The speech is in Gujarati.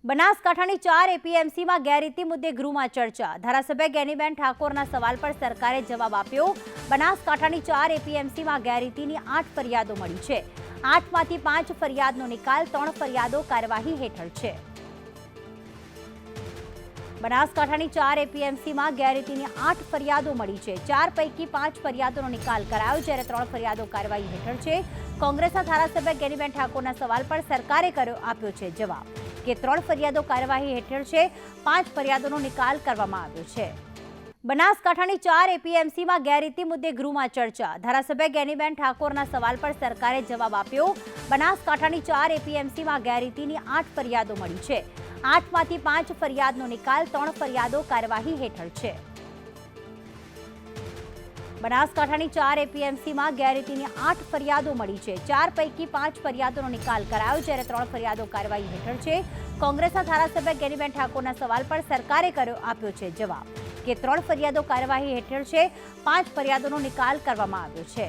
બનાસકાંઠાની 4 એપીએમસીમાં ગેરરીતિ મુદ્દે ગૃહમાં ચર્ચા। ધારાસભ્ય જ્ઞાનીબેન ઠાકોરના સવાલ પર સરકારે જવાબ આપ્યો। બનાસકાંઠાની 4 એપીએમસીમાં ગેરરીતિની 8 ફરિયાદો મળી છે। 8માંથી 5 ફરિયાદનો નિકાલ, 3 ફરિયાદો કાર્યવાહી હેઠળ છે। બનાસકાંઠાની 4 એપીએમસીમાં ગેરરીતિની 8 ફરિયાદો મળી છે। 4 પૈકી 5 ફરિયાદોનો નિકાલ કરાયો, જ્યારે 3 ફરિયાદો કાર્યવાહી હેઠળ છે। કોંગ્રેસના ધારાસભ્ય જ્ઞાનીબેન ઠાકોરના સવાલ પર સરકારે આપ્યો છે જવાબ કે 3 ફરિયાદો કાર્યવાહી હેઠળ છે, 5 ફરિયાદોનો નિકાલ કરવામાં આવ્યો છે। બનાસકાંઠાની 4 એપીએમસીમાં ગેરરીતિ મુદ્દે ગૃહમાં ચર્ચા। ધારાસભ્ય જ્ઞાનીબેન ઠાકોરના સવાલ પર સરકારે જવાબ આપ્યો। બનાસકાંઠાની 4 એપીએમસીમાં ગેરરીતિની 8 ફરિયાદો મળી છે। 8માંથી 5 ફરિયાદનો નિકાલ, 3 ફરિયાદો કાર્યવાહી હેઠળ છે। બનાસકાંઠાની 4 એપીએમસીમાં ગેરરીતિની 8 ફરિયાદો મળી છે। 4 પૈકી 5 ફરિયાદોનો નિકાલ કરાયો, જ્યારે 3 ફરિયાદો કાર્યવાહી હેઠળ છે। કોંગ્રેસના ધારાસભ્ય જ્ઞાનીબેન ઠાકોરના સવાલ પર સરકારે આપ્યો છે જવાબ કે 3 ફરિયાદો કાર્યવાહી હેઠળ છે, 5 ફરિયાદોનો નિકાલ કરવામાં આવ્યો છે।